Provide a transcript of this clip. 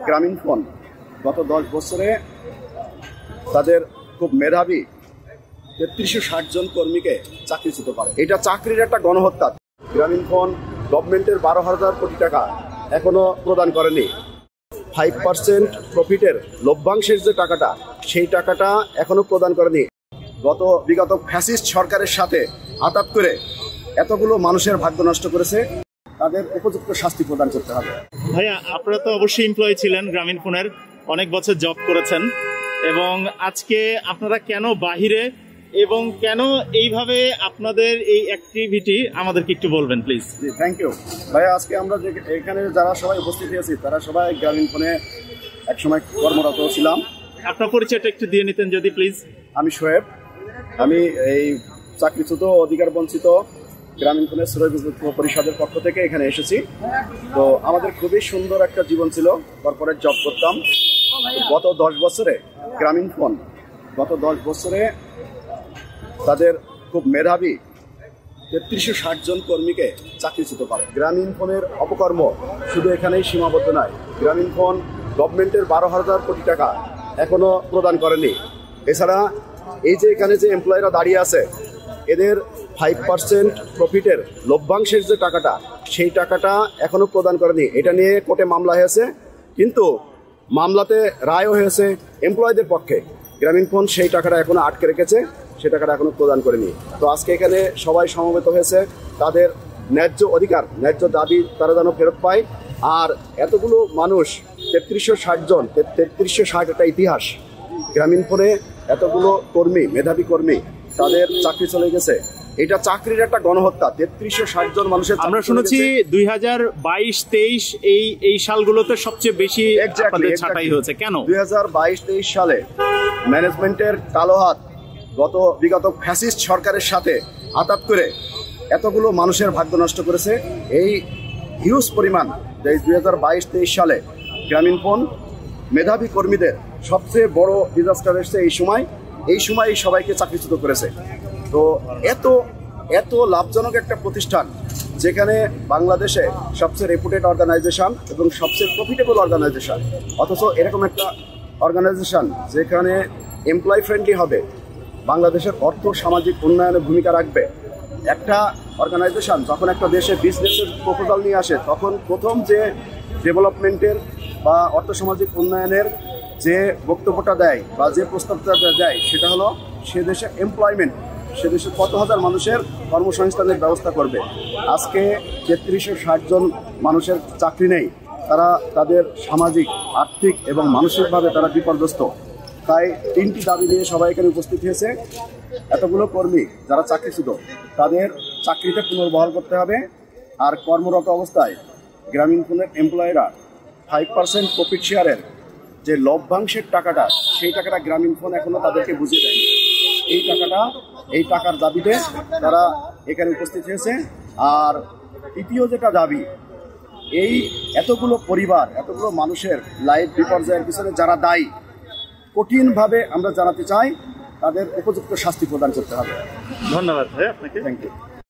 গ্রামীণফোন গত 10 বছরে তাদের খুব মেধাবী ৩৩৬০ জন কর্মীকে চাকরিচ্যুত করে। এটা চাকরির একটা গণহত্যা। গ্রামীণফোন গভর্নমেন্টের ১২,০০০ কোটি টাকা এখনো প্রদান করেনি। 5% প্রফিটের লভ্যাংশের যে টাকাটা, সেই টাকাটা এখনো প্রদান করেনি। বিগত ফ্যাসিস্ট সরকারের সাথে আতাত করে এতগুলো মানুষের ভাগ্য নষ্ট করেছে, তাদের উপযুক্ত শাস্তি প্রদান করতে হবে। ভাইয়া, আপনারা তো অবশ্যই এমপ্লয়ি ছিলেন গ্রামীণফোনের, অনেক বছর জব করেছেন, এবং আজকে আপনারা কেন বাহিরে এবং কেন এইভাবে আপনাদের এই অ্যাক্টিভিটি আমাদেরকে একটু বলবেন প্লিজ। থ্যাংক ইউ ভাইয়া। আজকে আমরা এখানে যারা সবাই উপস্থিত হয়েছি তারা সবাই গ্রামীণফোনে একসময় কর্মরত ছিলাম। আপনার পরিচয়টা একটু দিয়ে নিতেন যদি প্লিজ। আমি শোয়েব, আমি এই চাকরিচ্যুত অধিকার বঞ্চিত গ্রামীণফোনের শ্রমিক পরিষদের পক্ষ থেকে এখানে এসেছি। তো আমাদের খুবই সুন্দর একটা জীবন ছিল, কর্পোরেট জব করতাম। গত 10 বছরে গ্রামীণফোন তাদের খুব মেধাবী ৩৩৬০ জন কর্মীকে চাকরিচ্যুত করে। গ্রামীণফোনের অপকর্ম শুধু এখানেই সীমাবদ্ধ নয়। গ্রামীণফোন গভর্নমেন্টের ১২,০০০ কোটি টাকা এখনো প্রদান করেনি। এছাড়া এই যে এখানে যে এমপ্লয়িরা দাঁড়িয়ে আছে, এদের 5% প্রফিটের লভ্যাংশের যে টাকাটা, সেই টাকাটা এখনো প্রদান করেনি। এটা নিয়ে কোর্টে মামলা হয়েছে, কিন্তু মামলাতে রায়ও হয়েছে এমপ্লয়ীদের পক্ষে। গ্রামীণফোন সেই টাকাটা এখনো আটকে রেখেছে, সে টাকাটা এখনো প্রদান করেনি। তো আজকে এখানে সবাই সমবেত হয়েছে, তাদের ন্যায্য অধিকার, ন্যায্য দাবি তারা যেন ফেরত পায়। আর এতগুলো মানুষ, ৩৩৬০ জন, ৩৩৬০ একটা ইতিহাস। গ্রামীণফোনে এতগুলো কর্মী, মেধাবী কর্মী, তাদের চাকরি চলে গেছে। এটা চাকরির একটা গণহত্যা। ৩৩৬০ জন মানুষের, আমরা শুনেছি ২০২২-২৩ এই সালগুলোতে সবচেয়ে বেশি ছাঁটাই হয়েছে। কেন ২০২২-২৩ সালে ম্যানেজমেন্টের কালো হাত বিগত ফ্যাসিস্ট সরকারের সাথে আতাত করে এতগুলো মানুষের ভাগ্য নষ্ট করেছে। এই হিউজ পরিমাণ ২০২২-২৩ সালে গ্রামীণফোন মেধাবী কর্মীদের সবচেয়ে বড় ডিজাস্টার এসেছে। এই সময় সবাইকে চাকরিচ্যুত করেছে। তো এত লাভজনক একটা প্রতিষ্ঠান, যেখানে বাংলাদেশে সবচেয়ে রেপুটেড অর্গানাইজেশন এবং সবচেয়ে প্রফিটেবল অর্গানাইজেশন, অথচ এরকম একটা অর্গানাইজেশন যেখানে এমপ্লয়ি ফ্রেন্ডলি হবে, বাংলাদেশের অর্থ সামাজিক উন্নয়নে ভূমিকা রাখবে, একটা অর্গানাইজেশন যখন একটা দেশে বিজনেসের প্রপোজাল নিয়ে আসে, তখন প্রথম যে ডেভেলপমেন্টের বা অর্থ সামাজিক উন্নয়নের যে বক্তব্যটা দেয় বা যে প্রস্তাবটা দেয়, সেটা হলো সে দেশে এমপ্লয়মেন্ট, সে দেশে কত হাজার মানুষের কর্মসংস্থানের ব্যবস্থা করবে। আজকে ৩৩৬০ জন মানুষের চাকরি নেই, তারা তাদের সামাজিক, আর্থিক এবং মানসিকভাবে তারা বিপর্যস্ত। তাই 3টি দাবি নিয়ে সবাই এখানে উপস্থিত হয়েছে। এতগুলো কর্মী যারা চাকরিচ্যুত, তাদের চাকরিতে পুনর্বহাল করতে হবে। আর কর্মরত অবস্থায় গ্রামীণফোনের এমপ্লয়িরা 5% প্রফিট শেয়ারের যে লভ্যাংশের টাকাটা, সেই টাকাটা গ্রামীণফোন এখনো তাদেরকে বুঝিয়ে দেয়নি। এই টাকার দাবিতে তারা এখানে উপস্থিত হয়েছে। আর তৃতীয় যেটা দাবি, এই এতগুলো পরিবার, এতগুলো মানুষের লাইফ বিপর্যয়ের পিছনে যারা দায়ী, কঠিনভাবে আমরা জানাতে চাই তাদের উপযুক্ত শাস্তি প্রদান করতে হবে। ধন্যবাদ ভাই আপনাকে। Thank you.